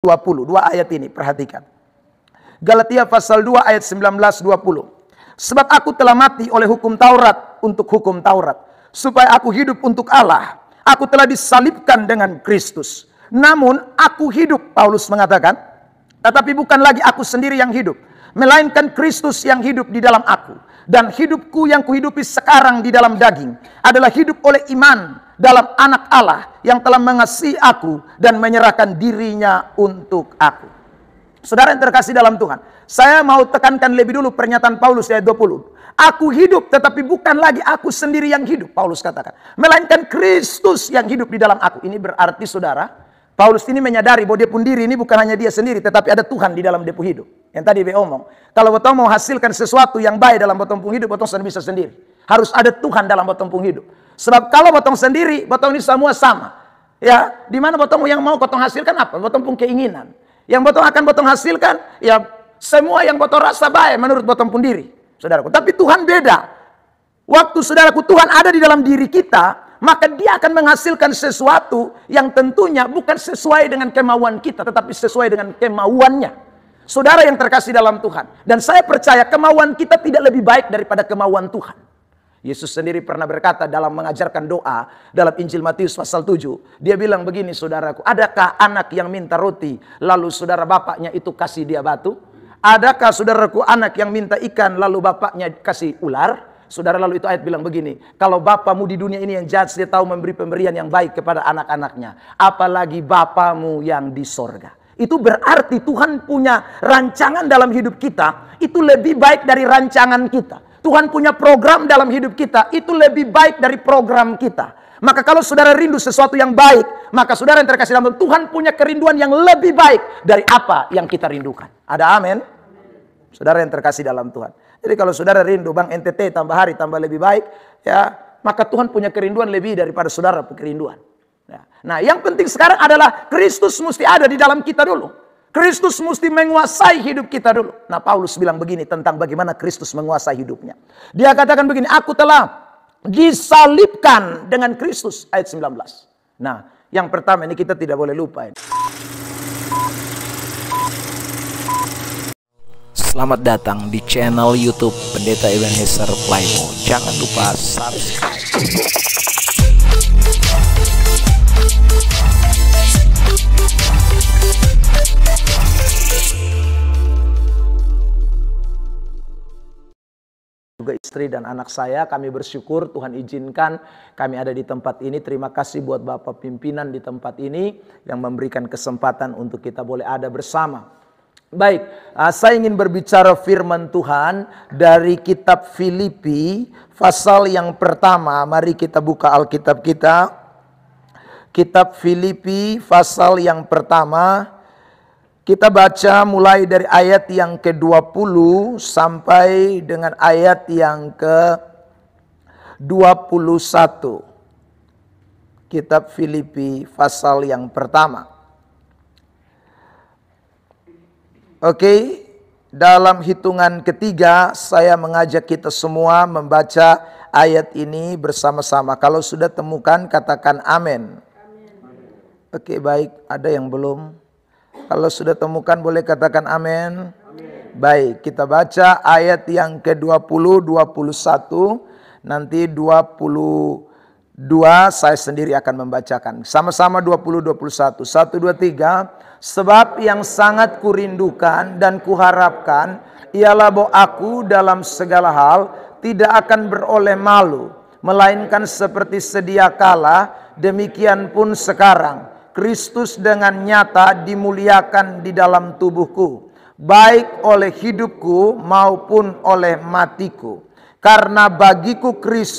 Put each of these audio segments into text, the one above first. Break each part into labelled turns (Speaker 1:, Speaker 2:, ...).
Speaker 1: 20. Dua ayat ini, perhatikan. Galatia pasal 2 ayat 19-20. Sebab aku telah mati oleh hukum Taurat untuk hukum Taurat, supaya aku hidup untuk Allah. Aku telah disalibkan dengan Kristus. Namun aku hidup, Paulus mengatakan, tetapi bukan lagi aku sendiri yang hidup, melainkan Kristus yang hidup di dalam aku. Dan hidupku yang kuhidupi sekarang di dalam daging adalah hidup oleh iman dalam anak Allah yang telah mengasihi aku dan menyerahkan dirinya untuk aku. Saudara yang terkasih dalam Tuhan, saya mau tekankan lebih dulu pernyataan Paulus ayat 20. Aku hidup, tetapi bukan lagi aku sendiri yang hidup, Paulus katakan, melainkan Kristus yang hidup di dalam aku. Ini berarti saudara, Paulus ini menyadari bahwa dia pun diri ini bukan hanya dia sendiri, tetapi ada Tuhan di dalam dia pun hidup. Yang tadi dia omong, kalau botong mau hasilkan sesuatu yang baik dalam botong pun hidup, botong tidak bisa sendiri. Harus ada Tuhan dalam botong pun hidup. Sebab kalau botong sendiri, botong ini semua sama. Ya, di mana botong yang mau botong hasilkan apa? Botong pun keinginan. Yang botong akan botong hasilkan, ya semua yang botong rasa baik menurut botong pun diri, saudaraku. Tapi Tuhan beda. Waktu saudaraku Tuhan ada di dalam diri kita, maka dia akan menghasilkan sesuatu yang tentunya bukan sesuai dengan kemauan kita, tetapi sesuai dengan kemauannya. Saudara yang terkasih dalam Tuhan. Dan saya percaya kemauan kita tidak lebih baik daripada kemauan Tuhan. Yesus sendiri pernah berkata dalam mengajarkan doa dalam Injil Matius pasal 7. Dia bilang begini, saudaraku, adakah anak yang minta roti lalu saudara bapaknya itu kasih dia batu? Adakah saudaraku anak yang minta ikan lalu bapaknya kasih ular? Saudara, lalu itu ayat bilang begini, kalau bapamu di dunia ini yang jahat, dia tahu memberi pemberian yang baik kepada anak-anaknya, apalagi bapamu yang di sorga. Itu berarti Tuhan punya rancangan dalam hidup kita, itu lebih baik dari rancangan kita. Tuhan punya program dalam hidup kita, itu lebih baik dari program kita. Maka kalau saudara rindu sesuatu yang baik, maka saudara yang terkasih dalam Tuhan punya kerinduan yang lebih baik dari apa yang kita rindukan. Ada amin? Saudara yang terkasih dalam Tuhan. Jadi kalau saudara rindu, Bang NTT tambah hari tambah lebih baik, ya maka Tuhan punya kerinduan lebih daripada saudara punya kerinduan. Ya. Nah, yang penting sekarang adalah Kristus mesti ada di dalam kita dulu. Kristus mesti menguasai hidup kita dulu. Nah, Paulus bilang begini tentang bagaimana Kristus menguasai hidupnya. Dia katakan begini, aku telah disalibkan dengan Kristus, ayat 19. Nah, yang pertama ini kita tidak boleh lupa ini.
Speaker 2: Selamat datang di channel YouTube Pendeta Ebenezer Playmo. Jangan lupa subscribe.
Speaker 1: Juga istri dan anak saya, kami bersyukur Tuhan izinkan kami ada di tempat ini. Terima kasih buat Bapak pimpinan di tempat ini yang memberikan kesempatan untuk kita boleh ada bersama. Baik, saya ingin berbicara firman Tuhan dari kitab Filipi pasal yang pertama. Mari kita buka Alkitab kita. Kitab Filipi pasal yang pertama. Kita baca mulai dari ayat yang ke-20 sampai dengan ayat yang ke-21. Kitab Filipi pasal yang pertama. Oke, dalam hitungan ketiga saya mengajak kita semua membaca ayat ini bersama-sama. Kalau sudah temukan katakan amin. Oke, baik, ada yang belum? Kalau sudah temukan boleh katakan amin. Baik, kita baca ayat yang ke-20, 21, nanti 22 saya sendiri akan membacakan. Sama-sama 20, 21. 1, 2, 3. Sebab yang sangat kurindukan dan kuharapkan ialah bahwa aku dalam segala hal tidak akan beroleh malu, melainkan seperti sedia kala, demikian pun sekarang. Kristus dengan nyata dimuliakan di dalam tubuhku, baik oleh hidupku maupun oleh matiku. Karena bagiku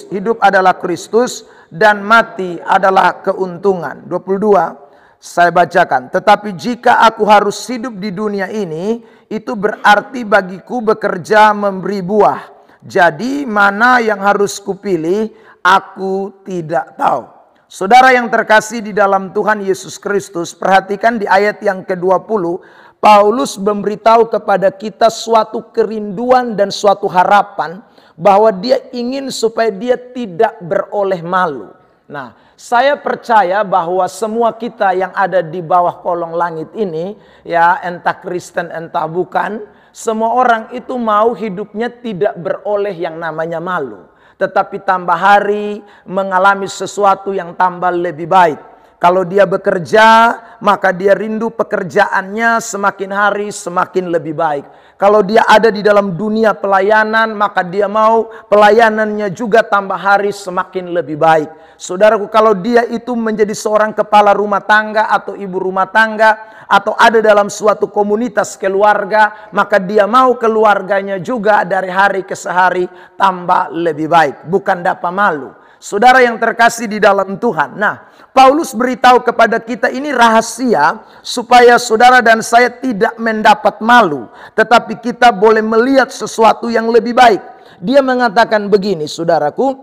Speaker 1: hidup adalah Kristus dan mati adalah keuntungan. 22, saya bacakan. Tetapi jika aku harus hidup di dunia ini, itu berarti bagiku bekerja memberi buah. Jadi mana yang harus kupilih, aku tidak tahu. Saudara yang terkasih di dalam Tuhan Yesus Kristus, perhatikan di ayat yang ke-20, Paulus memberitahu kepada kita suatu kerinduan dan suatu harapan bahwa dia ingin supaya dia tidak beroleh malu. Nah, saya percaya bahwa semua kita yang ada di bawah kolong langit ini, ya entah Kristen entah bukan, semua orang itu mau hidupnya tidak beroleh yang namanya malu. Tetapi tambah hari mengalami sesuatu yang tambah lebih baik. Kalau dia bekerja, maka dia rindu pekerjaannya semakin hari semakin lebih baik. Kalau dia ada di dalam dunia pelayanan, maka dia mau pelayanannya juga tambah hari semakin lebih baik. Saudaraku, kalau dia itu menjadi seorang kepala rumah tangga atau ibu rumah tangga, atau ada dalam suatu komunitas keluarga, maka dia mau keluarganya juga dari hari ke hari tambah lebih baik. Bukan dapat malu. Saudara yang terkasih di dalam Tuhan. Nah, Paulus beritahu kepada kita ini rahasia supaya saudara dan saya tidak mendapat malu, tetapi kita boleh melihat sesuatu yang lebih baik. Dia mengatakan begini, saudaraku,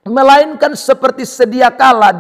Speaker 1: melainkan seperti sedia kala,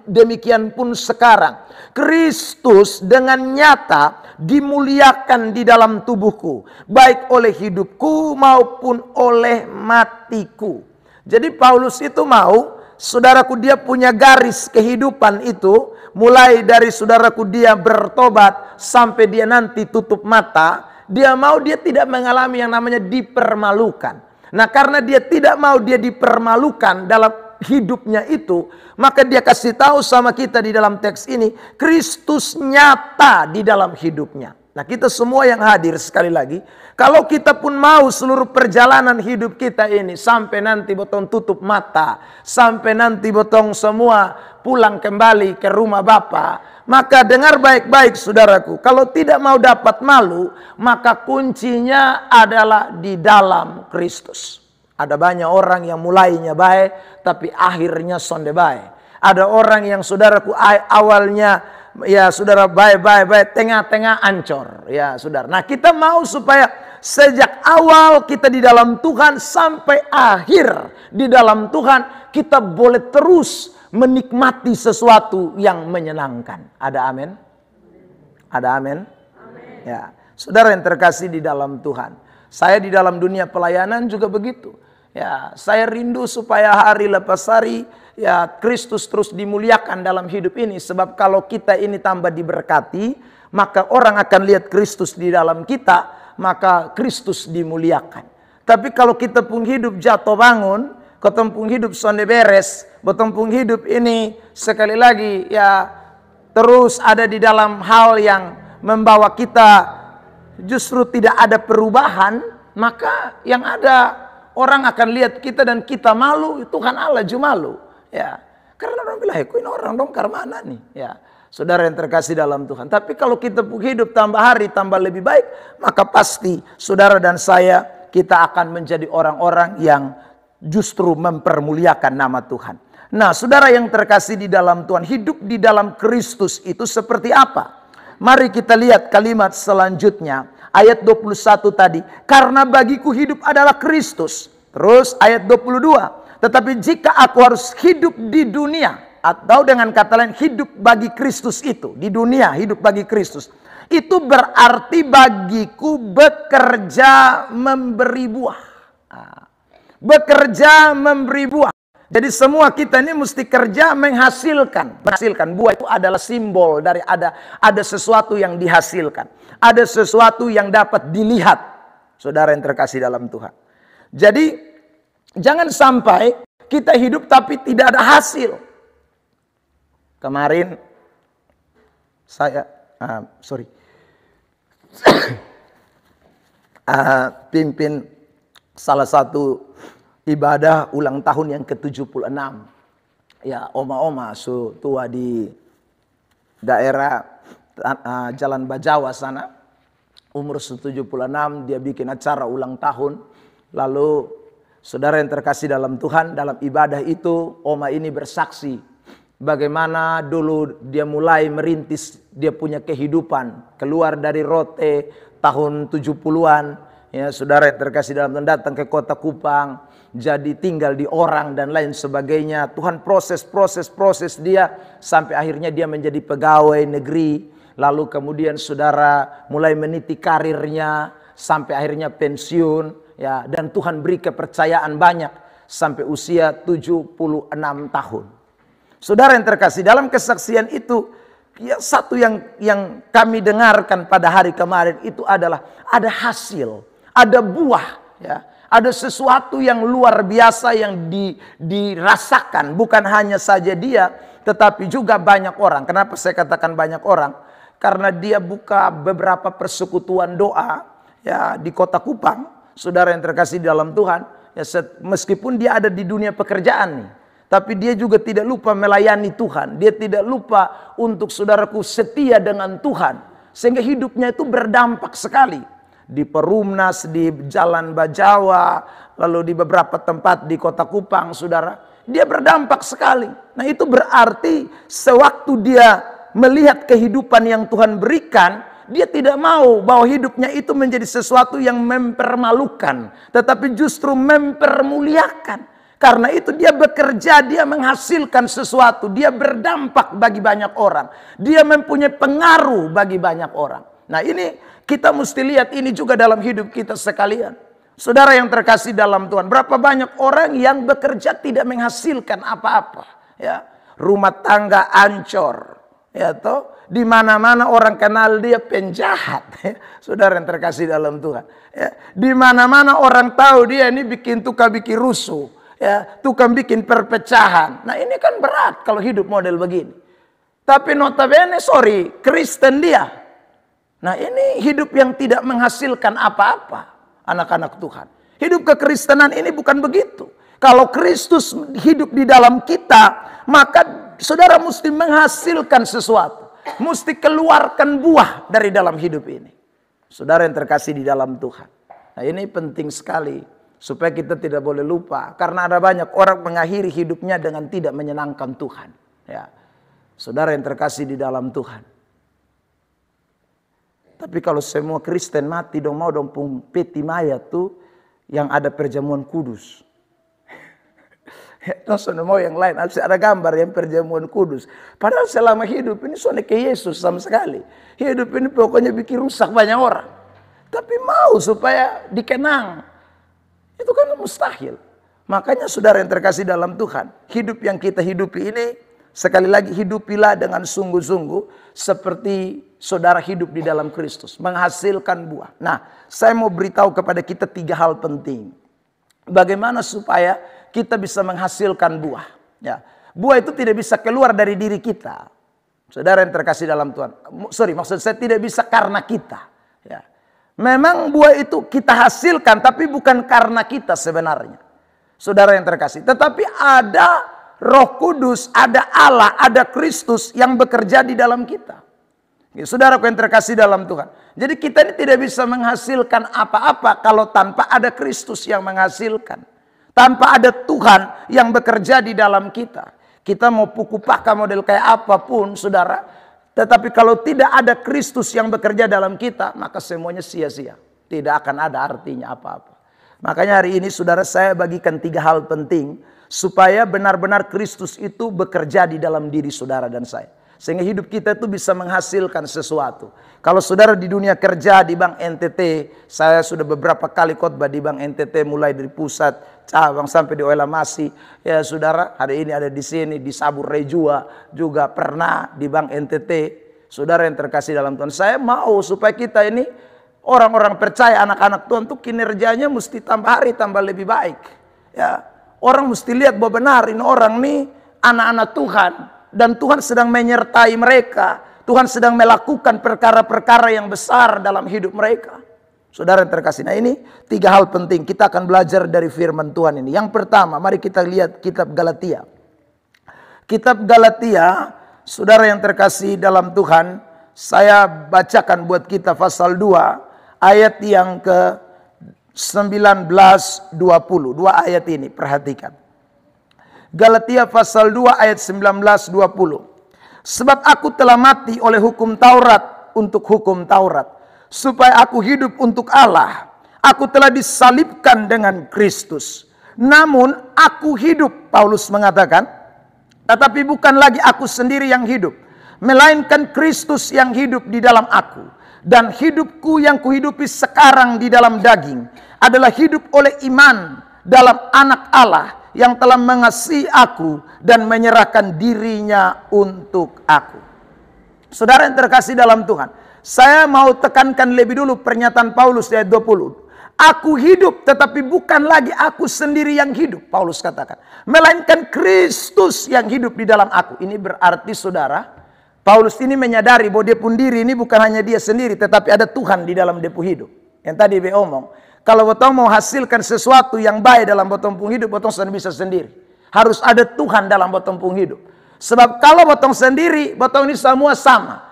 Speaker 1: demikian pun sekarang Kristus dengan nyata dimuliakan di dalam tubuhku, baik oleh hidupku maupun oleh matiku. Jadi Paulus itu mau, saudaraku, dia punya garis kehidupan itu, mulai dari saudaraku dia bertobat sampai dia nanti tutup mata, dia mau dia tidak mengalami yang namanya dipermalukan. Nah, karena dia tidak mau dia dipermalukan dalam hidupnya itu, maka dia kasih tahu sama kita di dalam teks ini, Kristus nyata di dalam hidupnya. Nah, kita semua yang hadir sekali lagi, kalau kita pun mau seluruh perjalanan hidup kita ini sampai nanti botong tutup mata, sampai nanti botong semua pulang kembali ke rumah Bapa, maka dengar baik-baik saudaraku, kalau tidak mau dapat malu, maka kuncinya adalah di dalam Kristus. Ada banyak orang yang mulainya baik, tapi akhirnya sonde baik. Ada orang yang saudaraku awalnya ya saudara baik, tengah-tengah ancur. Ya saudara. Nah, kita mau supaya sejak awal kita di dalam Tuhan sampai akhir di dalam Tuhan, kita boleh terus menikmati sesuatu yang menyenangkan. Ada amin? Ada amin? Ya, saudara yang terkasih di dalam Tuhan. Saya di dalam dunia pelayanan juga begitu. Ya, saya rindu supaya hari lepas hari ya Kristus terus dimuliakan dalam hidup ini, sebab kalau kita ini tambah diberkati, maka orang akan lihat Kristus di dalam kita, maka Kristus dimuliakan. Tapi kalau kita pun hidup jatuh bangun, kita pun hidup sonde beres, kita pun hidup ini sekali lagi ya terus ada di dalam hal yang membawa kita justru tidak ada perubahan, maka yang ada orang akan lihat kita dan kita malu, Tuhan Allah juga malu. Ya, karena orang bilang, ini orang dongkar mana nih? Ya, saudara yang terkasih dalam Tuhan. Tapi kalau kita hidup tambah hari tambah lebih baik, maka pasti saudara dan saya kita akan menjadi orang-orang yang justru mempermuliakan nama Tuhan. Nah, saudara yang terkasih di dalam Tuhan, hidup di dalam Kristus itu seperti apa? Mari kita lihat kalimat selanjutnya. Ayat 21 tadi, karena bagiku hidup adalah Kristus. Terus ayat 22, tetapi jika aku harus hidup di dunia, atau dengan kata lain hidup bagi Kristus itu, di dunia hidup bagi Kristus, itu berarti bagiku bekerja memberi buah. Bekerja memberi buah. Jadi semua kita ini mesti kerja menghasilkan. Buah itu adalah simbol dari ada sesuatu yang dihasilkan. Ada sesuatu yang dapat dilihat. Saudara yang terkasih dalam Tuhan. Jadi jangan sampai kita hidup tapi tidak ada hasil. Kemarin saya pimpin salah satu ibadah ulang tahun yang ke-76. Ya, oma-oma su tua di daerah Jalan Bajawa sana. Umur 76 dia bikin acara ulang tahun. Lalu saudara yang terkasih dalam Tuhan, dalam ibadah itu oma ini bersaksi bagaimana dulu dia mulai merintis, dia punya kehidupan keluar dari Rote tahun 70-an. Ya, saudara yang terkasih dalam Tuhan, datang ke kota Kupang, jadi tinggal di orang dan lain sebagainya. Tuhan proses dia sampai akhirnya dia menjadi pegawai negeri. Lalu kemudian saudara mulai meniti karirnya sampai akhirnya pensiun. Ya, dan Tuhan beri kepercayaan banyak sampai usia 76 tahun. Saudara yang terkasih, dalam kesaksian itu, satu yang kami dengarkan pada hari kemarin itu adalah ada hasil, ada buah, ya. Ada sesuatu yang luar biasa yang dirasakan. Bukan hanya saja dia, tetapi juga banyak orang. Kenapa saya katakan banyak orang? Karena dia buka beberapa persekutuan doa, ya, di kota Kupang. Saudara yang terkasih dalam Tuhan, ya, meskipun dia ada di dunia pekerjaan nih, tapi dia juga tidak lupa melayani Tuhan. Dia tidak lupa untuk, saudaraku, setia dengan Tuhan. Sehingga hidupnya itu berdampak sekali. Di Perumnas, di Jalan Bajawa, lalu di beberapa tempat di kota Kupang, saudara. Dia berdampak sekali. Nah, itu berarti sewaktu dia melihat kehidupan yang Tuhan berikan, dia tidak mau bahwa hidupnya itu menjadi sesuatu yang mempermalukan, tetapi justru mempermuliakan. Karena itu dia bekerja, dia menghasilkan sesuatu, dia berdampak bagi banyak orang. Dia mempunyai pengaruh bagi banyak orang. Nah, ini kita mesti lihat ini juga dalam hidup kita sekalian. Saudara yang terkasih dalam Tuhan, berapa banyak orang yang bekerja tidak menghasilkan apa-apa, ya. Rumah tangga ancur, ya toh. Di mana-mana orang kenal dia penjahat, ya. Saudara yang terkasih dalam Tuhan, ya. Di mana-mana orang tahu dia ini bikin rusuh, ya, tukang bikin perpecahan. Nah, ini kan berat kalau hidup model begini. Tapi notabene, Kristen dia. Nah, ini hidup yang tidak menghasilkan apa-apa, anak-anak Tuhan. Hidup kekristenan ini bukan begitu. Kalau Kristus hidup di dalam kita, maka saudara mesti menghasilkan sesuatu. Mesti keluarkan buah dari dalam hidup ini. Saudara yang terkasih di dalam Tuhan. Nah, ini penting sekali. Supaya kita tidak boleh lupa. Karena ada banyak orang mengakhiri hidupnya dengan tidak menyenangkan Tuhan. Ya. Saudara yang terkasih di dalam Tuhan. Tapi kalau semua Kristen mati dong, mau dong pung peti mayat tuh yang ada perjamuan kudus. Langsung mau yang lain, harus ada gambar yang perjamuan kudus. Padahal selama hidup ini soalnya ke Yesus sama sekali. Hidup ini pokoknya bikin rusak banyak orang. Tapi mau supaya dikenang. Itu kan mustahil. Makanya saudara yang terkasih dalam Tuhan, hidup yang kita hidupi ini, sekali lagi hidupilah dengan sungguh-sungguh seperti saudara hidup di dalam Kristus, menghasilkan buah. Nah, saya mau beritahu kepada kita 3 hal penting. Bagaimana supaya kita bisa menghasilkan buah. Ya, buah itu tidak bisa keluar dari diri kita. Saudara yang terkasih dalam Tuhan. Maksud saya tidak bisa karena kita. Ya. Memang buah itu kita hasilkan, tapi bukan karena kita sebenarnya. Saudara yang terkasih. Tetapi ada Roh Kudus, ada Allah, ada Kristus yang bekerja di dalam kita. Saudaraku yang terkasih dalam Tuhan. Jadi kita ini tidak bisa menghasilkan apa-apa kalau tanpa ada Kristus yang menghasilkan. Tanpa ada Tuhan yang bekerja di dalam kita. Kita mau puku paka model kayak apapun, saudara. Tetapi kalau tidak ada Kristus yang bekerja dalam kita, maka semuanya sia-sia. Tidak akan ada artinya apa-apa. Makanya hari ini saudara, saya bagikan 3 hal penting. Supaya benar-benar Kristus itu bekerja di dalam diri saudara dan saya. Sehingga hidup kita itu bisa menghasilkan sesuatu. Kalau saudara di dunia kerja di Bank NTT, saya sudah beberapa kali khotbah di Bank NTT, mulai dari pusat, cabang sampai di Oela Masih. Ya saudara, hari ini ada di sini, di Sabur Rejua, juga pernah di Bank NTT. Saudara yang terkasih dalam Tuhan, saya mau supaya kita ini orang-orang percaya, anak-anak Tuhan tuh kinerjanya mesti tambah hari tambah lebih baik. Ya, orang mesti lihat bahwa benar ini orang nih anak-anak Tuhan. Dan Tuhan sedang menyertai mereka. Tuhan sedang melakukan perkara-perkara yang besar dalam hidup mereka. Saudara yang terkasih, nah ini 3 hal penting. Kita akan belajar dari firman Tuhan ini. Yang pertama, mari kita lihat kitab Galatia. Kitab Galatia, saudara yang terkasih dalam Tuhan, saya bacakan buat kita pasal 2, ayat yang ke 19-20. 2 ayat ini, perhatikan. Galatia pasal 2 ayat 19-20. Sebab aku telah mati oleh hukum Taurat untuk hukum Taurat, supaya aku hidup untuk Allah. Aku telah disalibkan dengan Kristus. Namun aku hidup, Paulus mengatakan, tetapi bukan lagi aku sendiri yang hidup, melainkan Kristus yang hidup di dalam aku. Dan hidupku yang kuhidupi sekarang di dalam daging adalah hidup oleh iman dalam Anak Allah yang telah mengasihi aku dan menyerahkan dirinya untuk aku. Saudara yang terkasih dalam Tuhan, saya mau tekankan lebih dulu pernyataan Paulus ayat 20. Aku hidup, tetapi bukan lagi aku sendiri yang hidup, Paulus katakan, melainkan Kristus yang hidup di dalam aku. Ini berarti saudara, Paulus ini menyadari bahwa dia pun diri ini bukan hanya dia sendiri, tetapi ada Tuhan di dalam dia pun hidup. Yang tadi dia omong, kalau botong mau hasilkan sesuatu yang baik dalam botong pun hidup, botong tidak bisa sendiri. Harus ada Tuhan dalam botong pun hidup. Sebab kalau botong sendiri, botong ini semua sama.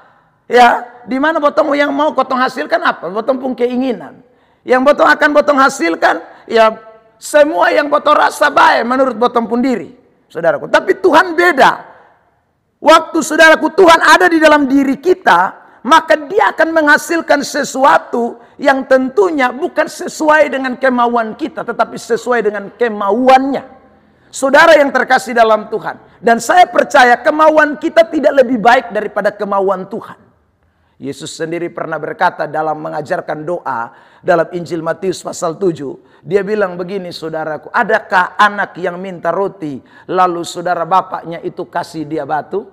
Speaker 1: Ya, di mana botong yang mau botong hasilkan apa? Botong pun keinginan. Yang botong akan botong hasilkan, ya semua yang botong rasa baik menurut botong pun diri, saudaraku. Tapi Tuhan beda. Waktu saudaraku Tuhan ada di dalam diri kita, maka dia akan menghasilkan sesuatu yang tentunya bukan sesuai dengan kemauan kita, tetapi sesuai dengan kemauannya. Saudara yang terkasih dalam Tuhan, dan saya percaya kemauan kita tidak lebih baik daripada kemauan Tuhan. Yesus sendiri pernah berkata dalam mengajarkan doa dalam Injil Matius pasal 7. Dia bilang begini, saudaraku, adakah anak yang minta roti lalu saudara bapaknya itu kasih dia batu?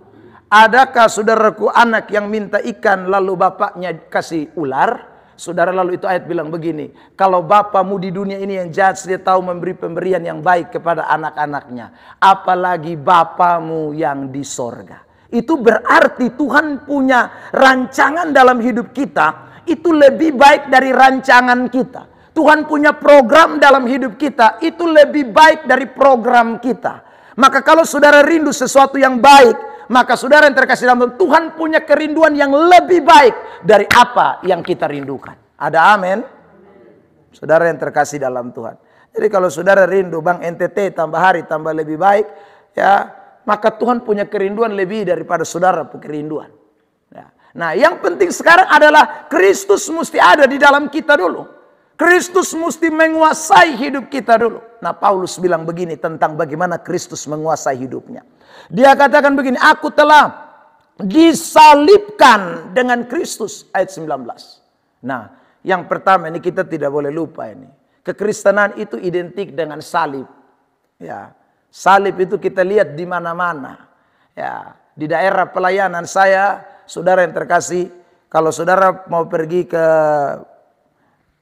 Speaker 1: Adakah saudaraku anak yang minta ikan lalu bapaknya kasih ular? Saudara, lalu itu ayat bilang begini, kalau bapamu di dunia ini yang jahat, dia tahu memberi pemberian yang baik kepada anak-anaknya, apalagi bapamu yang di sorga. Itu berarti Tuhan punya rancangan dalam hidup kita, itu lebih baik dari rancangan kita. Tuhan punya program dalam hidup kita, itu lebih baik dari program kita. Maka kalau saudara rindu sesuatu yang baik, maka saudara yang terkasih dalam Tuhan punya kerinduan yang lebih baik dari apa yang kita rindukan. Ada amin? Saudara yang terkasih dalam Tuhan. Jadi kalau saudara rindu Bang NTT tambah hari tambah lebih baik, ya, maka Tuhan punya kerinduan lebih daripada saudara punya kerinduan. Ya. Nah, yang penting sekarang adalah Kristus mesti ada di dalam kita dulu. Kristus mesti menguasai hidup kita dulu. Nah, Paulus bilang begini tentang bagaimana Kristus menguasai hidupnya. Dia katakan begini, aku telah disalibkan dengan Kristus, ayat 19. Nah, yang pertama ini kita tidak boleh lupa ini. Kekristenan itu identik dengan salib. Ya. Salib itu kita lihat di mana-mana. Ya, di daerah pelayanan saya, saudara yang terkasih, kalau saudara mau pergi ke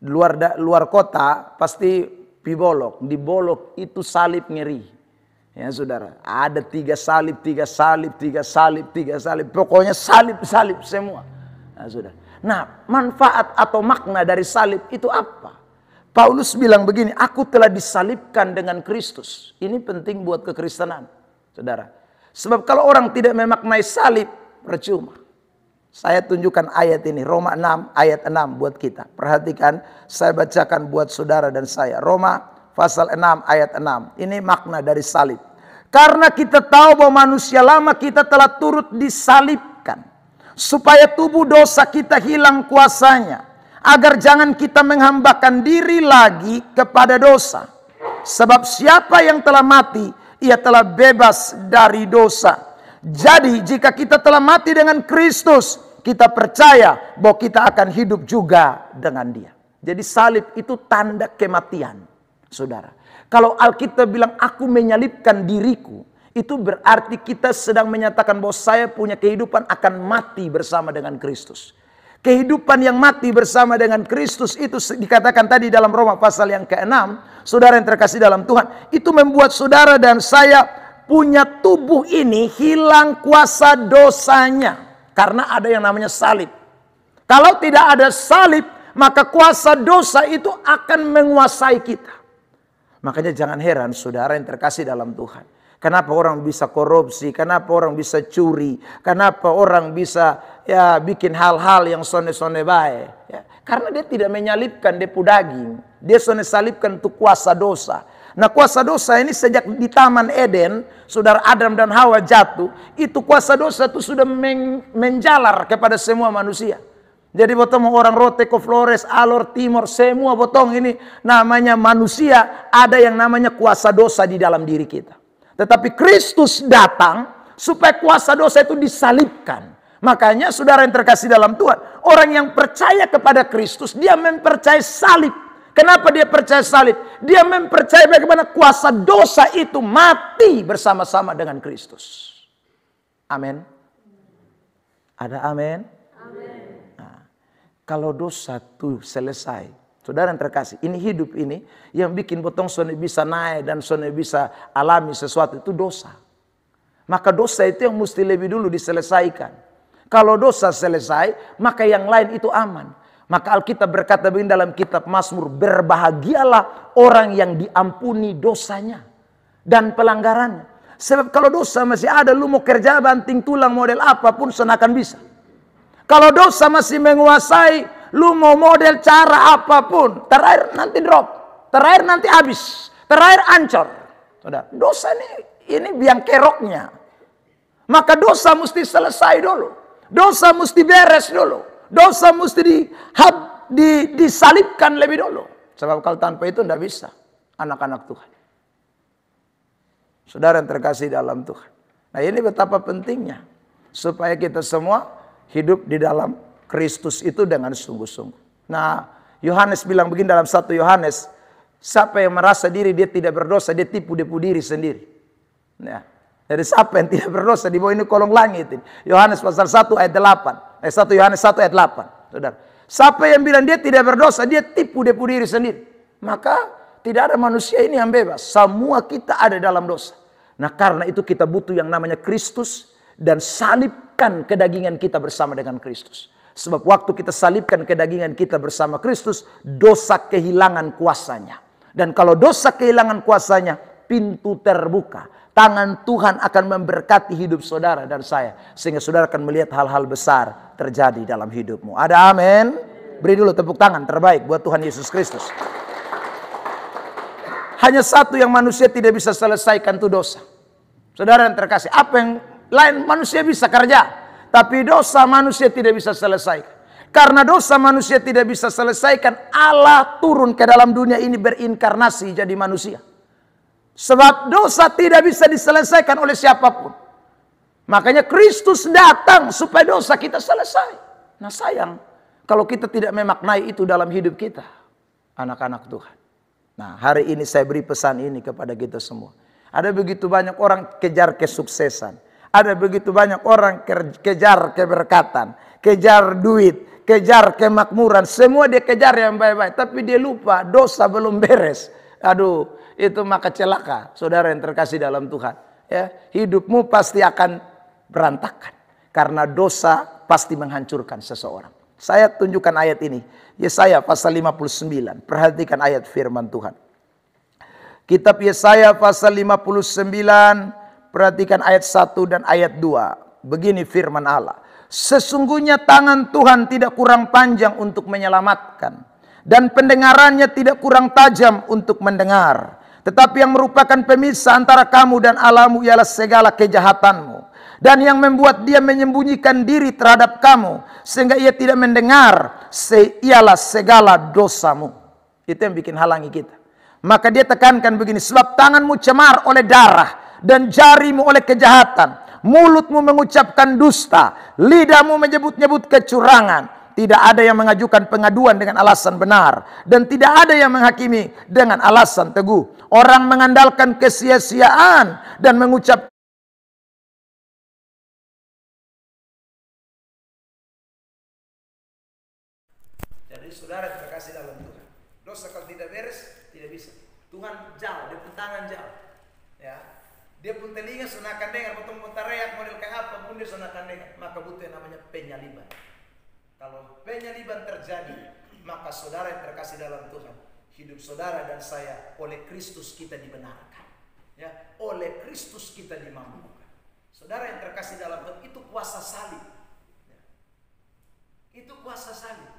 Speaker 1: luar kota, pasti pi Bolok. Di Bolok itu salib ngeri. Ya saudara, ada 3 salib, 3 salib, 3 salib, 3 salib. Pokoknya salib-salib semua. Nah, saudara. Nah, manfaat atau makna dari salib itu apa? Paulus bilang begini, aku telah disalibkan dengan Kristus. Ini penting buat kekristenan, saudara. Sebab kalau orang tidak memaknai salib, percuma. Saya tunjukkan ayat ini, Roma 6 ayat 6 buat kita. Perhatikan, saya bacakan buat saudara dan saya. Roma pasal 6 ayat 6. Ini makna dari salib. Karena kita tahu bahwa manusia lama kita telah turut disalibkan, supaya tubuh dosa kita hilang kuasanya, agar jangan kita menghambakan diri lagi kepada dosa. Sebab siapa yang telah mati, ia telah bebas dari dosa. Jadi jika kita telah mati dengan Kristus, kita percaya bahwa kita akan hidup juga dengan dia. Jadi salib itu tanda kematian, saudara. Kalau Alkitab bilang aku menyalibkan diriku, itu berarti kita sedang menyatakan bahwa saya punya kehidupan akan mati bersama dengan Kristus. Kehidupan yang mati bersama dengan Kristus itu dikatakan tadi dalam Roma pasal yang ke-6. Saudara yang terkasih dalam Tuhan, itu membuat saudara dan saya punya tubuh ini hilang kuasa dosanya. Karena ada yang namanya salib. Kalau tidak ada salib, maka kuasa dosa itu akan menguasai kita. Makanya jangan heran saudara yang terkasih dalam Tuhan. Kenapa orang bisa korupsi, kenapa orang bisa curi, kenapa orang bisa bikin hal-hal yang sone-sone baik. Ya, karena dia tidak menyalipkan depu daging. Dia sone salipkan untuk kuasa dosa. Nah, kuasa dosa ini sejak di Taman Eden, saudara Adam dan Hawa jatuh, itu kuasa dosa itu sudah menjalar kepada semua manusia. Jadi potong orang Roteco, Flores, Alor, Timor, semua potong ini namanya manusia, ada yang namanya kuasa dosa di dalam diri kita. Tetapi Kristus datang supaya kuasa dosa itu disalibkan. Makanya saudara yang terkasih dalam Tuhan, orang yang percaya kepada Kristus, dia mempercayai salib. Kenapa dia percaya salib? Dia mempercayai bagaimana kuasa dosa itu mati bersama-sama dengan Kristus. Amin. Ada amin? Nah, kalau dosa itu selesai, saudara yang terkasih, ini hidup ini yang bikin botong sone bisa naik dan sone bisa alami sesuatu itu dosa. Maka dosa itu yang mesti lebih dulu diselesaikan. Kalau dosa selesai, maka yang lain itu aman. Maka Alkitab berkata begini dalam kitab Mazmur, berbahagialah orang yang diampuni dosanya dan pelanggarannya. Sebab kalau dosa masih ada, lu mau kerja banting tulang model apapun senakan bisa. Kalau dosa masih menguasai, lu mau model cara apapun, terakhir nanti drop, terakhir nanti habis, terakhir ancur. Saudara, dosa ini biang keroknya. Maka dosa mesti selesai dulu. Dosa mesti beres dulu. Dosa mesti disalibkan lebih dulu. Sebab kalau tanpa itu tidak bisa anak-anak Tuhan. Saudara yang terkasih dalam Tuhan. Nah, ini betapa pentingnya supaya kita semua hidup di dalam Kristus itu dengan sungguh-sungguh. Nah, Yohanes bilang begini dalam 1 Yohanes, siapa yang merasa diri dia tidak berdosa, dia tipu diri sendiri. Nah, jadi siapa yang tidak berdosa, di bawah ini kolong langit ini. Yohanes pasal 1 ayat 8. 1 Yohanes 1 ayat 8. Saudara, siapa yang bilang dia tidak berdosa, dia tipu diri sendiri. Maka tidak ada manusia ini yang bebas. Semua kita ada dalam dosa. Nah, karena itu kita butuh yang namanya Kristus dan salibkan kedagingan kita bersama dengan Kristus. Sebab waktu kita salibkan kedagingan kita bersama Kristus, dosa kehilangan kuasanya. Dan kalau dosa kehilangan kuasanya, pintu terbuka. Tangan Tuhan akan memberkati hidup saudara dan saya. Sehingga saudara akan melihat hal-hal besar terjadi dalam hidupmu. Ada amin? Beri dulu tepuk tangan terbaik buat Tuhan Yesus Kristus. Hanya satu yang manusia tidak bisa selesaikan itu dosa. Saudara yang terkasih, apa yang lain manusia bisa kerja. Tapi dosa manusia tidak bisa selesaikan. Karena dosa manusia tidak bisa selesaikan, Allah turun ke dalam dunia ini berinkarnasi jadi manusia. Sebab dosa tidak bisa diselesaikan oleh siapapun. Makanya Kristus datang supaya dosa kita selesai. Nah, sayang kalau kita tidak memaknai itu dalam hidup kita, anak-anak Tuhan. Nah, hari ini saya beri pesan ini kepada kita semua. Ada begitu banyak orang kejar kesuksesan. Ada begitu banyak orang kejar keberkatan, kejar duit, kejar kemakmuran. Semua dia kejar yang baik-baik, tapi dia lupa dosa belum beres. Aduh, itu maka celaka, saudara yang terkasih dalam Tuhan. Ya, hidupmu pasti akan berantakan karena dosa pasti menghancurkan seseorang. Saya tunjukkan ayat ini, Yesaya pasal 59. Perhatikan ayat firman Tuhan. Kitab Yesaya pasal 59, perhatikan ayat 1 dan ayat 2. Begini firman Allah. Sesungguhnya tangan Tuhan tidak kurang panjang untuk menyelamatkan, dan pendengarannya tidak kurang tajam untuk mendengar. Tetapi yang merupakan pemisah antara kamu dan Allahmu ialah segala kejahatanmu. Dan yang membuat dia menyembunyikan diri terhadap kamu, sehingga ia tidak mendengar, ialah segala dosamu. Itu yang bikin halangi kita. Maka dia tekankan begini, sebab tanganmu cemar oleh darah, dan jarimu oleh kejahatan. Mulutmu mengucapkan dusta, lidahmu menyebut-nyebut kecurangan. Tidak ada yang mengajukan pengaduan dengan alasan benar, dan tidak ada yang menghakimi dengan alasan teguh. Orang mengandalkan kesia-siaan dan mengucap. Jadi saudara terkasih dalam Tuhan, dosa kalau tidak beres tidak bisa. Tuhan jauh, dia pun tangan jauh, ya. Dia pun telinga sonakan dengar, potong teriak model kayak apa pun dia sonakan dengar. Maka butuh yang namanya penyaliban. Kalau penyaliban terjadi, maka saudara yang terkasih dalam Tuhan, hidup saudara dan saya oleh Kristus kita dibenarkan. Ya, oleh Kristus kita dimampukan. Saudara yang terkasih dalam Tuhan, itu kuasa salib. Ya. Itu kuasa salib.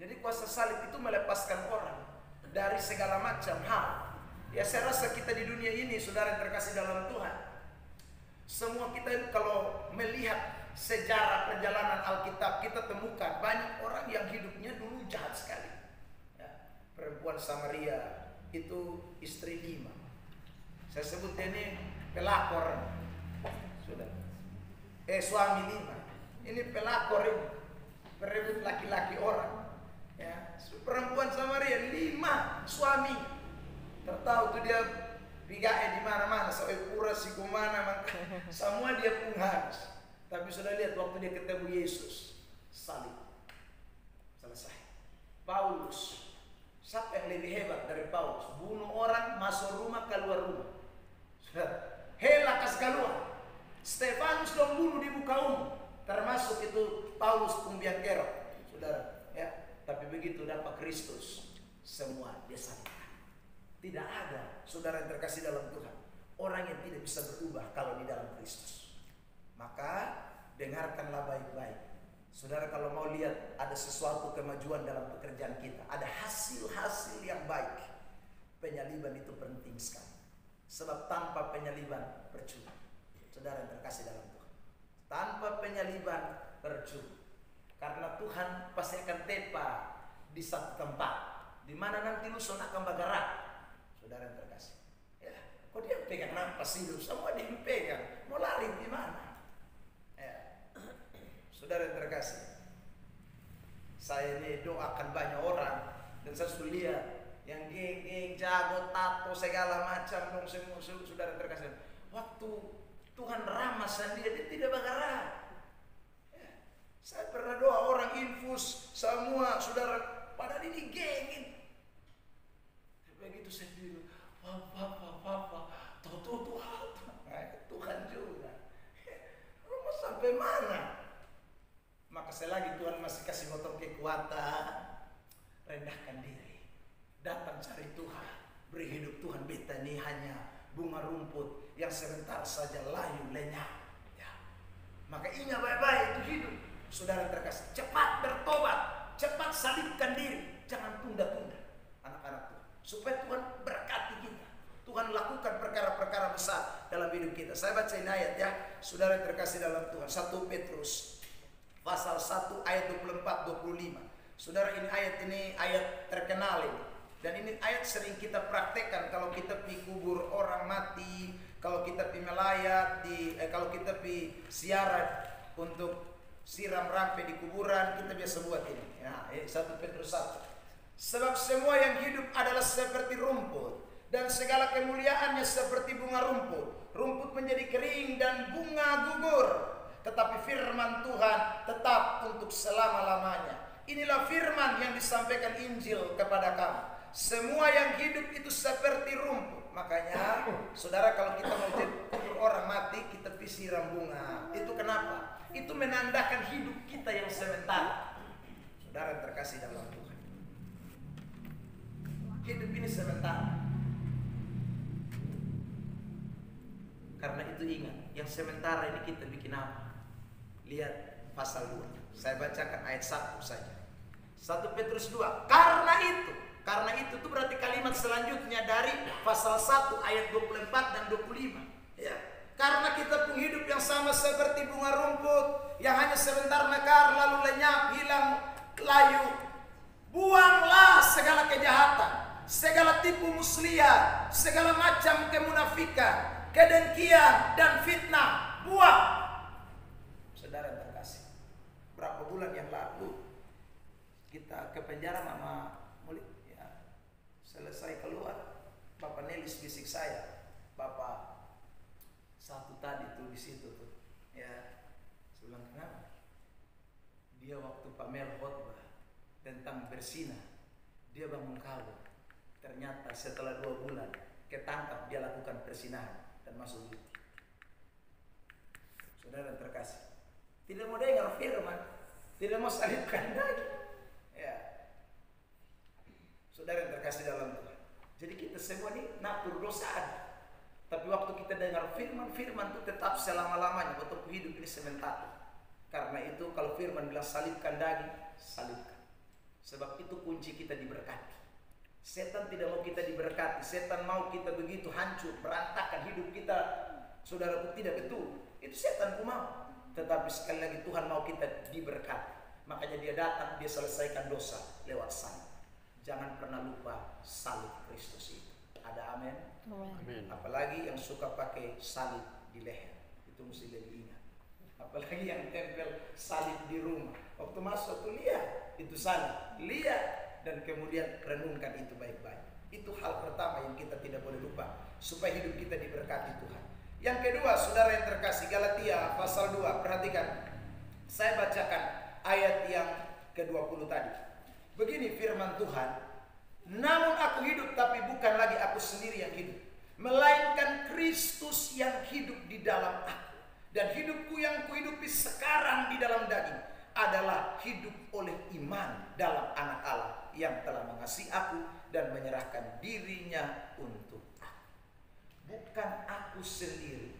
Speaker 1: Jadi kuasa salib itu melepaskan orang dari segala macam hal. Ya, saya rasa kita di dunia ini, saudara yang terkasih dalam Tuhan, semua kita kalau melihat sejarah perjalanan Alkitab, kita temukan banyak orang yang hidupnya dulu jahat sekali. Ya, perempuan Samaria itu istri 5. Saya sebut ini pelakor. Sudah. Suami 5. Ini pelakor ini. Perebut laki-laki orang. Ya, perempuan Samaria kelima suami. Tertahu tuh dia bigae di mana-mana, sampai pura si kumana, semua dia pun harus. Tapi sudah lihat waktu dia ketemu Yesus, salib, selesai. Paulus, siapa yang lebih hebat dari Paulus? Bunuh orang, masuk rumah, keluar rumah. Sudah, hela kas keluar. Stefanus dong bunuh di muka umum, termasuk itu Paulus pembiang kerok, saudara. Ya, tapi begitu dapat Kristus, semua dia salibkan. Tidak ada, saudara yang terkasih dalam Tuhan, orang yang tidak bisa berubah kalau di dalam Kristus. Maka dengarkanlah baik-baik. Saudara, kalau mau lihat ada sesuatu kemajuan dalam pekerjaan kita, ada hasil-hasil yang baik, penyaliban itu penting sekali. Sebab tanpa penyaliban percuma. Saudara yang terkasih dalam Tuhan, tanpa penyaliban percuma. Karena Tuhan pasti akan tepa di satu tempat, di mana nanti lu akan bergerak. Saudara yang terkasih, ya, kok dia pegang nafas hidup, semua dia pegang, mau lari di mana? Ya. Saudara yang terkasih, saya ini doakan banyak orang, dan saya sudah lihat yang geng-geng, jago, tato, segala macam, dong semua. Saudara yang terkasih, waktu Tuhan ramah sendiri, dia tidak bergerak. Ya. Saya pernah doa orang infus semua, saudara, padahal ini gengin. Begitu saya bilang, Papa, Tuhan juga. Lu mau sampai mana? Maka selagi Tuhan masih kasih botol kekuatan, rendahkan diri, datang cari Tuhan, beri hidup Tuhan. Beta ini hanya bunga rumput yang sebentar saja layu lenyap. Ya. Maka ingat baik-baik itu hidup, saudara terkasih. Cepat bertobat, cepat salibkan diri, jangan tunda-tunda, anak-anak Tuhan. Supaya Tuhan berkati kita, Tuhan lakukan perkara-perkara besar dalam hidup kita. Saya bacain ayat ya, saudara yang terkasih dalam Tuhan. 1 Petrus pasal 1 ayat 24-25. Saudara, ini ayat terkenal ini. Dan ini ayat sering kita praktekkan kalau kita pi kubur orang mati, kalau kita pi melayat kalau kita pi siaran untuk siram rampe di kuburan, kita biasa buat ini. Ya, 1 Petrus 1. Sebab semua yang hidup adalah seperti rumput, dan segala kemuliaannya seperti bunga rumput. Rumput menjadi kering dan bunga gugur, tetapi firman Tuhan tetap untuk selama-lamanya. Inilah firman yang disampaikan Injil kepada kamu. Semua yang hidup itu seperti rumput. Makanya, saudara, kalau kita mau jadi orang mati, kita siram bunga. Itu kenapa? Itu menandakan hidup kita yang sementara. Saudara yang terkasih dalam Tuhan, hidup ini sementara. Karena itu ingat, yang sementara ini kita bikin apa? Lihat pasal 2. Saya bacakan ayat 1 saja. 1 Petrus 2. Karena itu tuh berarti kalimat selanjutnya dari pasal 1 ayat 24 dan 25. Ya. Karena kita pun hidup yang sama seperti bunga rumput yang hanya sebentar mekar lalu lenyap, hilang, layu. Buanglah segala kejahatan, segala tipu muslihat, segala macam kemunafikan, kedengkian dan fitnah. Buang. Saudara terkasih, berapa bulan yang lalu kita ke penjara, Mama Mulik, ya, selesai keluar, Bapak Nelis bisik saya, Bapak satu tadi tuh di situ tuh, ya, saya bilang kenapa? Dia waktu pamer khotbah tentang bersinah, dia bangun kabur. Ternyata setelah 2 bulan ketangkap dia lakukan persinahan dan masuk buti. Saudara terkasih, tidak mau dengar firman, tidak mau salibkan lagi. Ya. Saudara yang terkasih dalam Tuhan, jadi kita semua ini natur dosa ada. Tapi waktu kita dengar firman itu tetap selama-lamanya. Waktu hidup ini sementara. Karena itu kalau firman bilang salibkan daging, salibkan. Sebab itu kunci kita diberkati. Setan tidak mau kita diberkati. Setan mau kita begitu hancur, berantakan hidup kita. Saudaraku, tidak betul. Itu setan mau. Tetapi sekali lagi Tuhan mau kita diberkati. Makanya dia datang, dia selesaikan dosa lewat salib. Jangan pernah lupa salib Kristus itu. Ada amin? Amin. Apalagi yang suka pakai salib di leher, itu mesti lebih ingat. Apalagi yang tempel salib di rumah. Waktu masuk tuh lihat, itu salib. Lihat. Dan dan kemudian renungkan itu baik-baik. Itu hal pertama yang kita tidak boleh lupa supaya hidup kita diberkati Tuhan. Yang kedua, saudara yang terkasih, Galatia pasal 2. Perhatikan, saya bacakan ayat yang ke-20 tadi. Begini firman Tuhan, namun aku hidup, tapi bukan lagi aku sendiri yang hidup, melainkan Kristus yang hidup di dalam aku. Dan hidupku yang kuhidupi sekarang di dalam daging adalah hidup oleh iman dalam Anak Allah yang telah mengasihi aku dan menyerahkan dirinya untuk aku. Bukan aku sendiri,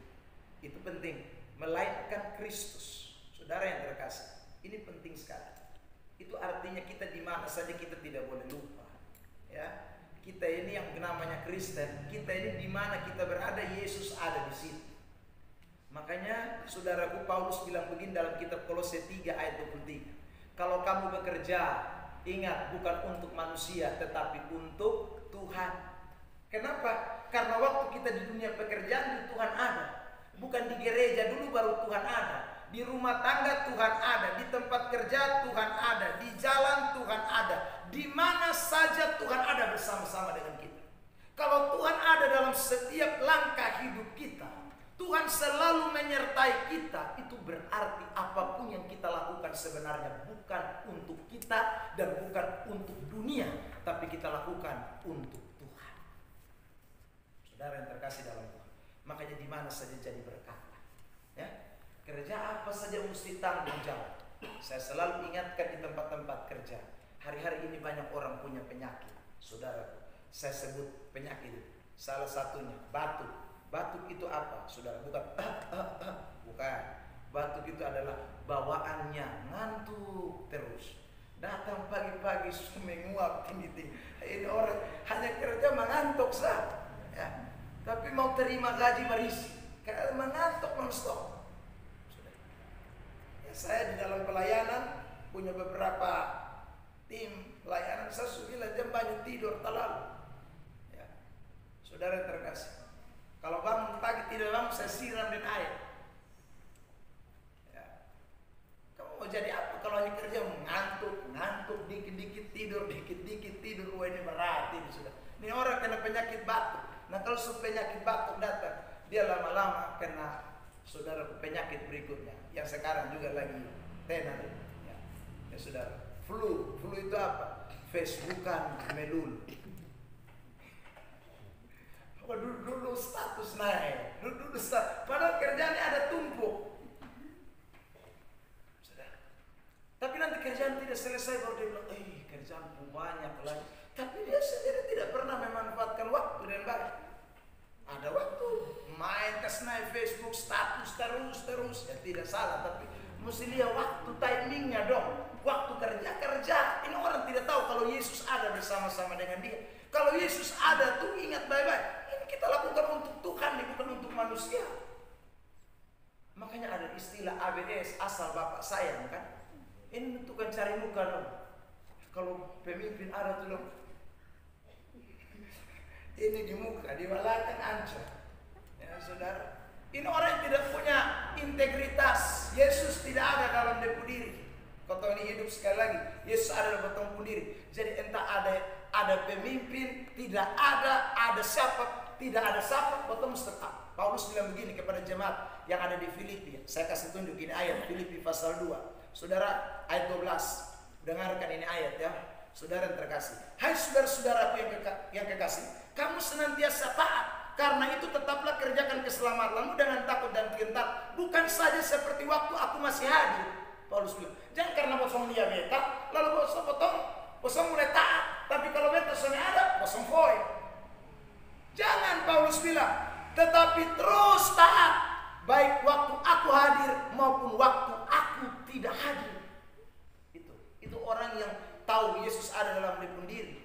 Speaker 1: itu penting, melainkan Kristus. Saudara yang terkasih, ini penting sekali. Itu artinya kita di mana saja kita tidak boleh lupa. Ya, kita ini yang namanya Kristen, kita ini di mana kita berada, Yesus ada di situ. Makanya saudaraku, Paulus bilang begini dalam kitab Kolose 3 ayat 23. Kalau kamu bekerja, ingat bukan untuk manusia tetapi untuk Tuhan. Kenapa? Karena waktu kita di dunia pekerjaan Tuhan ada. Bukan di gereja dulu baru Tuhan ada. Di rumah tangga Tuhan ada, di tempat kerja Tuhan ada, di jalan Tuhan ada, di mana saja Tuhan ada bersama-sama dengan kita. Kalau Tuhan ada dalam setiap langkah hidup kita, Tuhan selalu menyertai kita, itu berarti apapun yang kita lakukan sebenarnya bukan untuk kita dan bukan untuk dunia, tapi kita lakukan untuk Tuhan. Saudara yang terkasih dalam Tuhan, makanya di mana saja jadi berkat. Ya. Kerja apa saja mesti tanggung jawab. Saya selalu ingatkan di tempat-tempat kerja. Hari-hari ini banyak orang punya penyakit. Saudara, saya sebut penyakit. Salah satunya batuk. Batuk itu apa? Saudara, bukan bukan. Batuk itu adalah bawaannya ngantuk terus. Datang pagi-pagi menguap tinggi-tinggi. Ini orang hanya kerja mengantuk sah. Ya. Tapi mau terima gaji berisi. Karena mengantuk non-stop. Saya di dalam pelayanan punya beberapa tim pelayanan. Saya sudah bilang jam banyak tidur terlalu. Ya. Saudara yang terkasih, kalau bangun pagi tidak lama saya siram dengan air. Ya. Kamu mau jadi apa kalau hanya kerja ngantuk, dikit-dikit tidur, Wah, ini berat ini sudah. Ini orang kena penyakit batuk. Nah kalau penyakit batuk datang, dia lama-lama kena saudara penyakit berikutnya yang sekarang juga lagi tenar ya saudara, flu itu apa? Facebookan melulu. Dulu status naik, dulu status, padahal kerjaannya ada tumpuk. Saudara. Tapi nanti kerjaan tidak selesai baru dia bilang, kerjaanku banyak lagi. Tapi dia sendiri tidak pernah memanfaatkan waktu dengan baik. Ada waktu main kesnai Facebook status terus ya tidak salah, tapi mesti lihat waktu timingnya dong. Waktu kerja. Ini orang tidak tahu kalau Yesus ada bersama-sama dengan dia. Kalau Yesus ada tuh ingat baik-baik. Ini kita lakukan untuk Tuhan, bukan untuk manusia. Makanya ada istilah ABS, asal Bapak sayang kan. Ini bukan cari muka dong. Kalau pemimpin ada tuh dong. Ini di muka, di belakang ancur. Ya saudara, ini orang yang tidak punya integritas. Yesus tidak ada dalam diri. Kau tahu ini hidup sekali lagi. Yesus ada dalam beton diri. Jadi entah ada pemimpin, tidak ada siapa, tidak ada siapa, beton tetap. Paulus bilang begini kepada jemaat yang ada di Filipi. Saya kasih tunjuk ini ayat Filipi pasal 2. Saudara, ayat 12. Dengarkan ini ayat ya. Saudara yang terkasih, hai saudara-saudaraku yang kekasih, kamu senantiasa taat, karena itu tetaplah kerjakan keselamatanmu dengan takut dan gentar, bukan saja seperti waktu aku masih hadir. Paulus bilang, jangan karena bosong dia beta, lalu bosong mulai taat, tapi kalau beta soalnya ada, bosong koi. Jangan, Paulus bilang, tetapi terus taat, baik waktu aku hadir maupun waktu aku tidak hadir. Itu orang yang tahu Yesus ada dalam diri.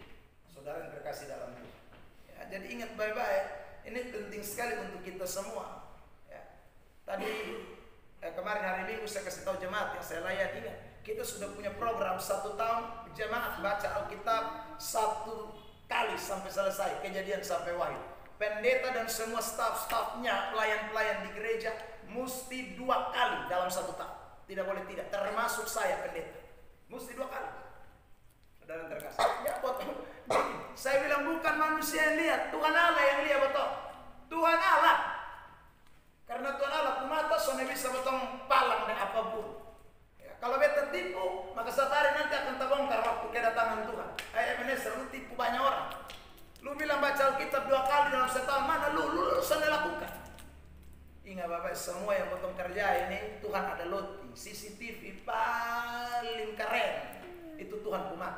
Speaker 1: Saudara yang terkasih dalam Tuhan. Ya, jadi ingat baik-baik, ini penting sekali untuk kita semua. Ya. Tadi kemarin hari Minggu saya kasih tahu jemaat yang saya layani, kita sudah punya program 1 tahun jemaat baca Alkitab 1 kali sampai selesai, Kejadian sampai Wahyu. Pendeta dan semua staf-stafnya, pelayan-pelayan di gereja mesti 2 kali dalam 1 tahun. Tidak boleh tidak, termasuk saya pendeta. Mesti 2 kali. Saudara terkasih. Ya, manusia yang lihat, Tuhan Allah yang lihat betul. Tuhan Allah. Karena Tuhan Allah kumata soalnya bisa betul palang dan apapun. Ya, kalau beta tipu, maka satu hari nanti akan terbongkar waktu kedatangan Tuhan. Ebenezer, lu tipu banyak orang. Lu bilang baca Alkitab 2 kali dalam setahun, mana lu sana lakukan. Ingat Bapak, semua yang potong kerja ini Tuhan ada loti, CCTV paling keren. Itu Tuhan kumat.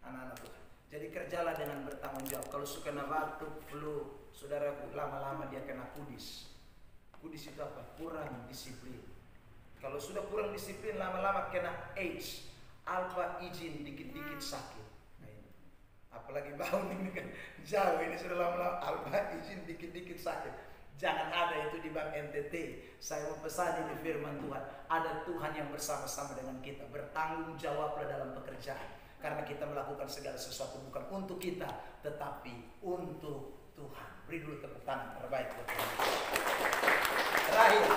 Speaker 1: Anak-anak Tuhan. Jadi kerjalah dengan bertanggung jawab. Kalau suka kena batuk, flu, saudaraku, lama-lama dia kena kudis. Kudis itu apa? Kurang disiplin. Kalau sudah kurang disiplin, lama-lama kena AIDS. Alfa izin dikit-dikit sakit. Nah, ini. Apalagi bau ini kan jauh, ini sudah lama-lama alfa izin dikit-dikit sakit. Jangan ada itu di bank NTT. Saya mau pesan ini firman Tuhan. Ada Tuhan yang bersama-sama dengan kita. Bertanggung jawablah dalam pekerjaan. Karena kita melakukan segala sesuatu bukan untuk kita, tetapi untuk Tuhan. Beri dulu tepuk tangan terbaik buat Tuhan. Terakhir,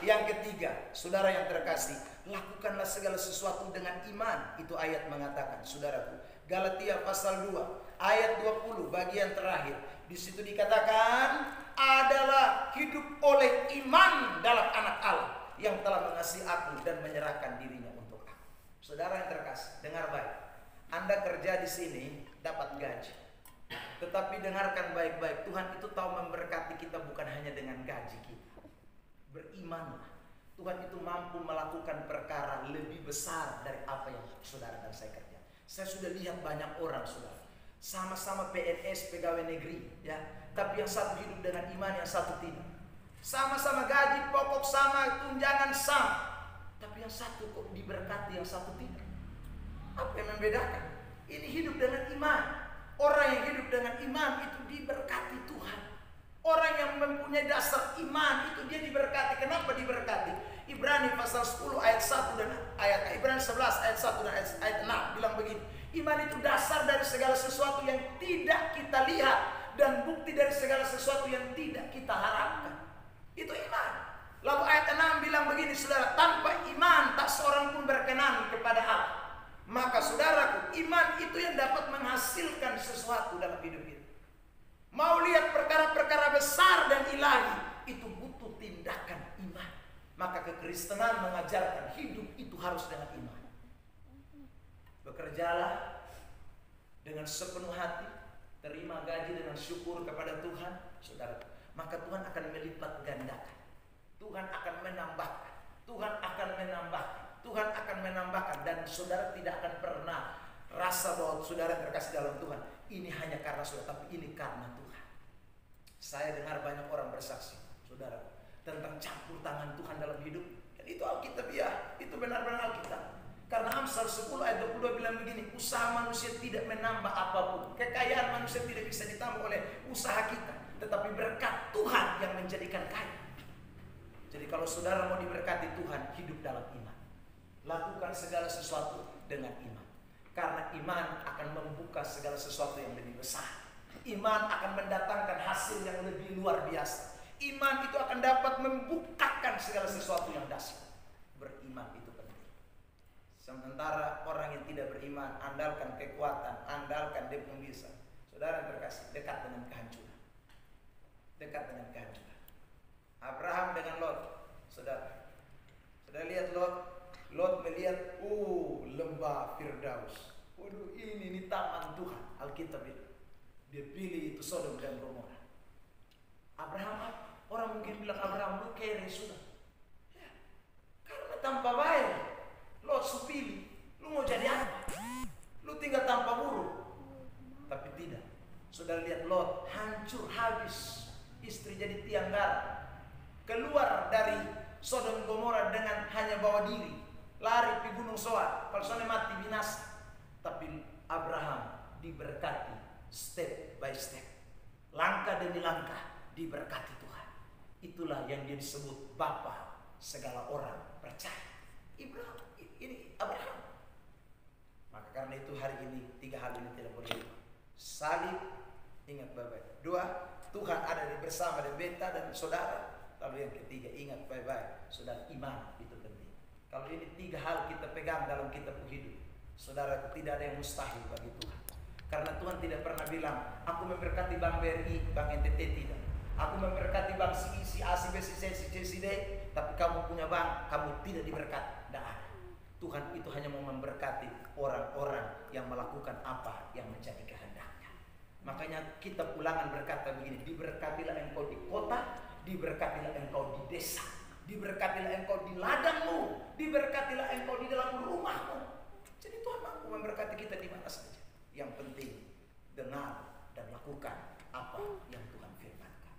Speaker 1: yang ketiga, saudara yang terkasih, lakukanlah segala sesuatu dengan iman. Itu ayat mengatakan, saudaraku. Galatia pasal 2, ayat 20, bagian terakhir. Di situ dikatakan, adalah hidup oleh iman dalam anak Allah yang telah mengasihi aku dan menyerahkan dirinya untuk aku. Saudara yang terkasih, dengar baik. Anda kerja di sini dapat gaji. Tetapi dengarkan baik-baik, Tuhan itu tahu memberkati kita bukan hanya dengan gaji kita. Berimanlah. Tuhan itu mampu melakukan perkara lebih besar dari apa yang saudara dan saya kerja. Saya sudah lihat banyak orang, saudara. Sama-sama PNS, pegawai negeri, ya. Tapi yang satu hidup dengan iman, yang satu tidak. Sama-sama gaji pokok sama, tunjangan sama. Tapi yang satu kok diberkati, yang satu tidak. Apa yang membedakan? Ini hidup dengan iman. Orang yang hidup dengan iman itu diberkati Tuhan. Orang yang mempunyai dasar iman itu dia diberkati. Kenapa diberkati? Ibrani pasal 10 ayat 1 dan Ibrani 11 ayat 1 dan ayat 6 bilang begini. Iman itu dasar dari segala sesuatu yang tidak kita lihat dan bukti dari segala sesuatu yang tidak kita harapkan. Itu iman. Lalu ayat 6 bilang begini, saudara, tanpa iman tak seorang pun berkenan kepada Allah. Maka saudaraku, iman itu yang dapat menghasilkan sesuatu dalam hidup kita. Mau lihat perkara-perkara besar dan ilahi, itu butuh tindakan iman. Maka kekristenan mengajarkan hidup itu harus dengan iman. Bekerjalah dengan sepenuh hati, terima gaji dengan syukur kepada Tuhan, saudara. Maka Tuhan akan melipat gandakan. Tuhan akan menambahkan. Tuhan akan menambahkan. Tuhan akan menambahkan. Dan saudara tidak akan pernah rasa bahwa saudara terkasih dalam Tuhan. Ini hanya karena saudara, tapi ini karena Tuhan. Saya dengar banyak orang bersaksi, saudara, tentang campur tangan Tuhan dalam hidup. Dan itu Alkitab ya, itu benar-benar Alkitab. Karena Amsal 10 ayat 22 bilang begini, usaha manusia tidak menambah apapun. Kekayaan manusia tidak bisa ditambah oleh usaha kita. Tetapi berkat Tuhan yang menjadikan kaya. Jadi kalau saudara mau diberkati Tuhan, hidup dalam iman. Lakukan segala sesuatu dengan iman. Karena iman akan membuka segala sesuatu yang lebih besar. Iman akan mendatangkan hasil yang lebih luar biasa. Iman itu akan dapat membukakan segala sesuatu yang dahsyat. Beriman itu penting. Sementara orang yang tidak beriman, andalkan kekuatan, andalkan dia pun bisa. Saudara yang terkasih, dekat dengan kehancuran. Dekat dengan kehancuran. Abraham dengan Lot, saudara. Saudara lihat Lot. Lot melihat, lembah Firdaus. Waduh, ini taman Tuhan. Alkitab itu. Dia pilih itu Sodom dan Gomora. Abraham, orang mungkin bilang Abraham lu kere sudah. Ya, karena tanpa bayar. Lot supili, lu mau jadi apa? Lu tinggal tanpa buruk. Tapi tidak. Saudara lihat Lot hancur habis. Istri jadi tiang garam. Keluar dari Sodom Gomora dengan hanya bawa diri. Lari di gunung Soar. Kalau soalnya mati binasa. Tapi Abraham diberkati step by step. Langkah demi langkah diberkati Tuhan. Itulah yang dia disebut Bapa segala orang percaya. Ini Abraham. Maka karena itu hari ini 3 hal ini tidak boleh lupa. Salib, ingat baik-baik. 2, Tuhan ada di bersama dan beta dan saudara. Lalu yang ketiga, ingat baik-baik, saudara, iman itu penting. Kalau ini 3 hal kita pegang dalam kitab hidup, saudara, tidak ada yang mustahil bagi Tuhan. Karena Tuhan tidak pernah bilang, aku memberkati Bank BRI, Bank NTT, tidak. Aku memberkati bank si A, si B, si C, si C, si D, tapi kamu punya bank, kamu tidak diberkati. Tidak ada. Tuhan itu hanya mau memberkati orang-orang yang melakukan apa yang menjadi kehendaknya. Makanya kita Ulangan berkata begini, diberkatilah engkau di kota, diberkatilah engkau di desa, diberkatilah engkau di ladangmu, diberkatilah engkau di dalam rumahmu. Jadi Tuhan mampu memberkati kita di mana saja. Yang penting dengar dan lakukan apa yang Tuhan firmankan.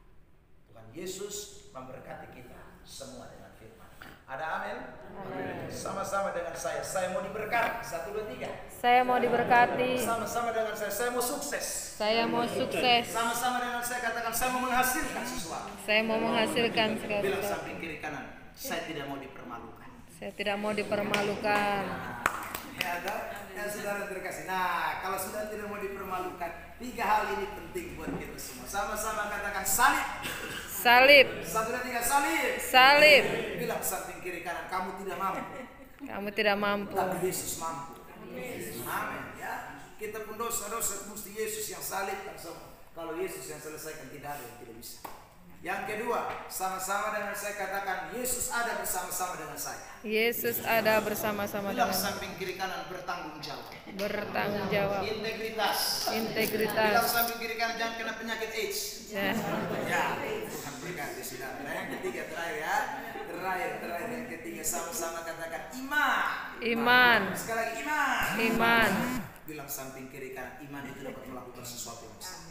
Speaker 1: Tuhan Yesus memberkati kita semua dengan firman. Ada amin? Amin. Sama-sama dengan saya mau diberkati. 1, 2, 3.
Speaker 3: Saya mau diberkati.
Speaker 1: Sama-sama dengan saya mau sukses.
Speaker 3: Saya mau sukses.
Speaker 1: Sama-sama dengan saya katakan, saya mau menghasilkan sesuatu.
Speaker 3: Saya mau menghasilkan segala
Speaker 1: Bilang
Speaker 3: sesuatu.
Speaker 1: samping kiri kanan, saya tidak mau dipermalukan.
Speaker 3: Saya tidak mau dipermalukan.
Speaker 1: Ya, yang saudara terkasih. Nah, kalau sudah tidak mau dipermalukan, 3 hal ini penting buat kita semua. Sama-sama katakan salib.
Speaker 3: Salib.
Speaker 1: 1, 2, 3, salib.
Speaker 3: Salib.
Speaker 1: Bilang samping kiri kanan, kamu tidak mampu,
Speaker 3: Kamu tidak mampu.
Speaker 1: tapi Yesus mampu. Amin. Ya, kita pun dosa-dosa mesti Yesus yang salibkan semua. Kalau Yesus yang selesaikan, tidak ada yang tidak bisa. Yang kedua, sama-sama dengan saya katakan, Yesus ada bersama-sama dengan saya.
Speaker 3: Yesus ada bersama-sama
Speaker 1: Bilang
Speaker 3: dengan
Speaker 1: samping kiri kanan, bertanggung jawab.
Speaker 3: bertanggung jawab.
Speaker 1: Integritas. Bilang
Speaker 3: Integritas.
Speaker 1: samping kiri kanan, jangan kena penyakit AIDS.
Speaker 3: Ya.
Speaker 1: Ya, Tuhan berkati saudara. Nah, yang ketiga terakhir ya. Terakhir yang ketiga, sama-sama katakan iman.
Speaker 3: Iman.
Speaker 1: Sekali lagi iman.
Speaker 3: Iman.
Speaker 1: Bilang samping kiri kanan, iman itu dapat melakukan sesuatu yang besar.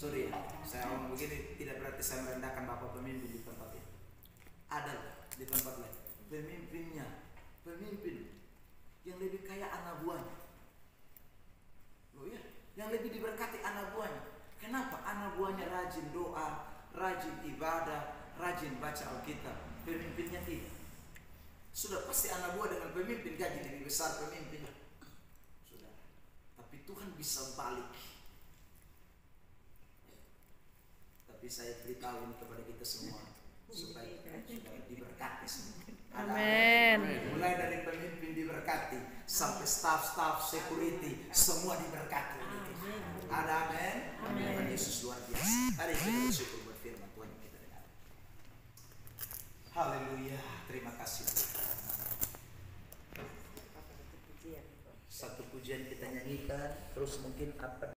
Speaker 1: Sorry ya, saya ngomong begini tidak berarti saya merendahkan Bapak pemimpin di tempat ini. Ada di tempat lain pemimpin yang lebih kaya anak buahnya. Loh ya, yang lebih diberkati anak buahnya. Kenapa? Anak buahnya rajin doa, rajin ibadah, rajin baca Alkitab. Pemimpinnya tidak. Sudah pasti anak buah dengan pemimpin gaji lebih besar pemimpin. Sudah. Tapi Tuhan bisa balik. Tapi saya beritahu ini kepada kita semua supaya diberkati semua.
Speaker 3: Amin.
Speaker 1: Mulai dari pemimpin diberkati sampai staff security semua diberkati. Ada amin. Tuhan Yesus luar biasa. Hari kita bersyukur buat firman Tuhan yang kita dengar. Haleluya. Terima kasih. Satu pujian kita nyanyikan, terus mungkin apa